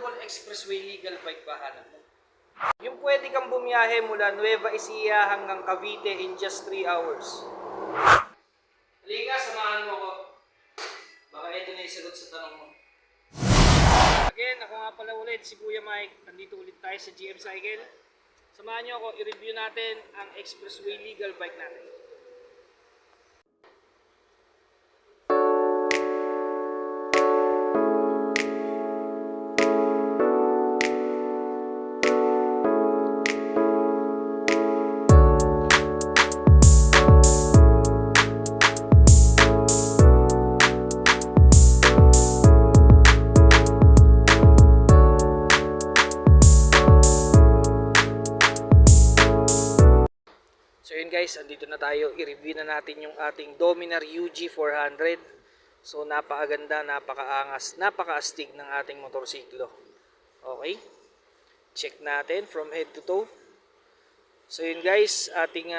affordable expressway legal bike ba hanap mo? Yung pwede kang bumiyahe mula Nueva Ecija hanggang Cavite in just 3 hours. Halika, samahan mo ko. Baka ito na yung sagot sa tanong mo. Again, ako nga pala ulit, si Kuya Mike. Nandito ulit tayo sa GM Cycle. Samahan nyo ako, i-review natin ang expressway legal bike natin. So yun guys, andito na tayo. I-review na natin yung ating Dominar UG400. So napakaganda, napakaangas, napakaastig ng ating motorsiklo. Okay? Check natin from head to toe. So yun guys, ating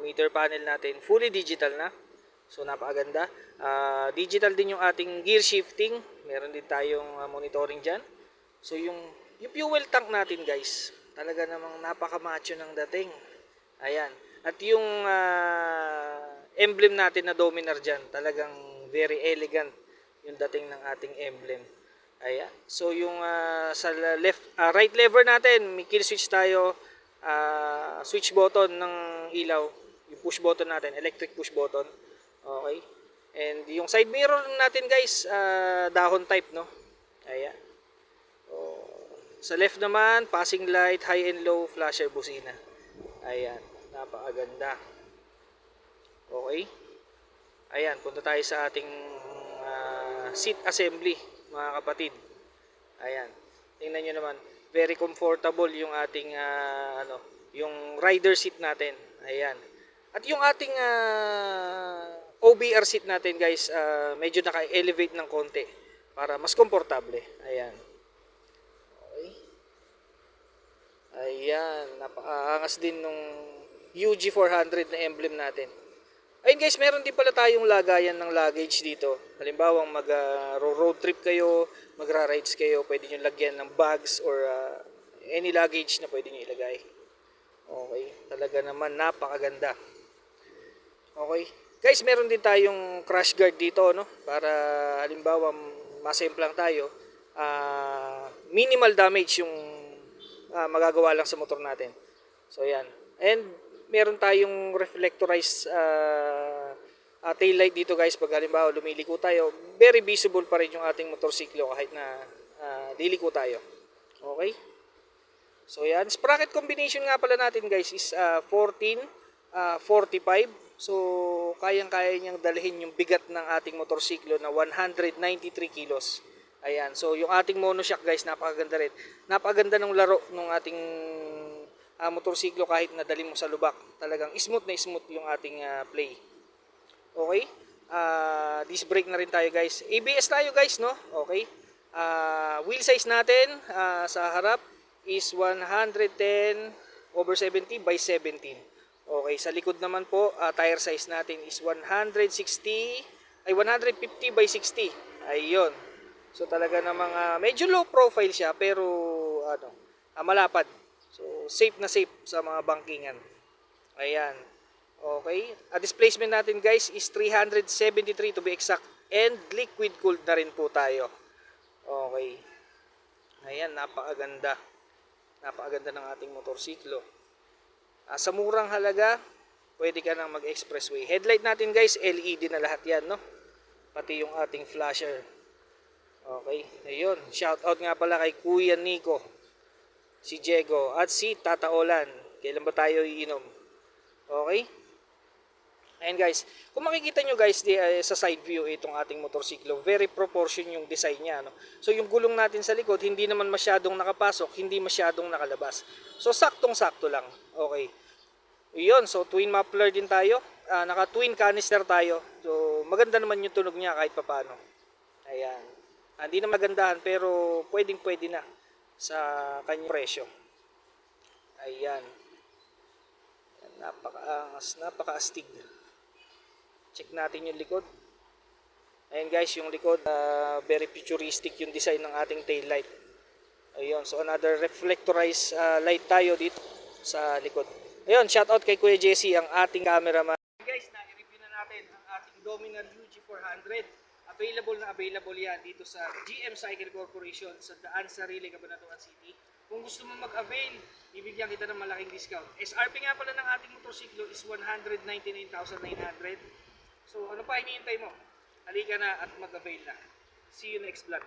meter panel natin fully digital na. So napakaganda. Digital din yung ating gear shifting. Meron din tayong monitoring dyan. So yung fuel tank natin guys, talaga namang napakamacho ng dating. Ayan. At yung emblem natin na Dominar dyan, talagang very elegant yung dating ng ating emblem. Ayan. So yung sa right lever natin, may kill switch tayo, switch button ng ilaw, yung push button natin, electric push button. Okay. And yung side mirror natin guys, dahon type, no? Ayan. Sa left naman, passing light, high and low, flasher, busina. Ayan, napakaganda. Okay. Ayan, punta tayo sa ating seat assembly, mga kapatid. Ayan. Tingnan nyo naman, very comfortable yung ating yung rider seat natin. Ayan. At yung ating OBR seat natin, guys, medyo naka-elevate ng konti para mas komportable. Ayan. Ayan, napakaangas din nung UG400 na emblem natin. Ayun guys, meron din pala tayong lagayan ng luggage dito. Halimbawa, mag-road trip kayo, magra-rides kayo, pwede nyo lagyan ng bags or any luggage na pwede nyo ilagay. Okay, talaga naman napakaganda. Okay, guys, meron din tayong crash guard dito, no? Para halimbawa, masemplang tayo, minimal damage yung magagawa lang sa motor natin. So yan. And meron tayong reflectorized tail light dito guys. Pag halimbawa lumiliko tayo, very visible pa rin yung ating motorsiklo kahit na liliko tayo. Okay? So yan. Sprocket combination nga pala natin guys is 14, 45. So kayang-kaya niyang dalhin yung bigat ng ating motorsiklo na 193 kilos. Ayan, so yung ating monoshock guys, napakaganda rin. Napakaganda ng laro ng ating motorsiklo kahit nadali mo sa lubak. Talagang smooth na smooth yung ating play. Okay? Disc brake na rin tayo guys. ABS tayo guys, no? Okay? Wheel size natin sa harap is 110/70 by 17. Okay, sa likod naman po, tire size natin is 150 by 60. Ayun. So talaga namang medyo low profile siya pero malapad. So safe na safe sa mga bangkingan. Ayan. Okay. Displacement natin guys is 373 to be exact. And liquid cooled na rin po tayo. Okay. Ayan, napakaganda. Napakaganda ng ating motorsiklo. Sa murang halaga, pwede ka nang mag-expressway. Headlight natin guys, LED na lahat yan, no? Pati yung ating flasher. Okay, ayun. Shout out nga pala kay Kuya Nico, si Diego, at si Tata Olan. Kailan ba tayo iinom? Okay? Ayan guys. Kung makikita nyo guys sa side view itong ating motorsiklo, very proportion yung design niya. No? So yung gulong natin sa likod, hindi naman masyadong nakapasok, hindi masyadong nakalabas. So saktong-sakto lang. Okay. Iyon, so twin muffler din tayo. Naka-twin canister tayo. So maganda naman yung tunog niya kahit papano. Ayan. Hindi na magandahan pero pwedeng-pwede na sa kanyang presyo. Ayan. Napakaangas, napakaastig. Check natin yung likod. Ayan guys, yung likod, very futuristic yung design ng ating tail light. Ayun, so another reflectorized light tayo dito sa likod. Ayun, shout out kay Kuya Jesse, ang ating cameraman. Guys, na-review na natin ang ating Dominar UG400. Available yan dito sa GM Cycle Corporation sa daan sa Rile, Cabanatuan City. Kung gusto mo mag-avail, bibigyan kita ng malaking discount. SRP nga pala ng ating motorsiklo is 199,900. So ano pa hinihintay mo? Halika na at mag-avail na. See you next vlog.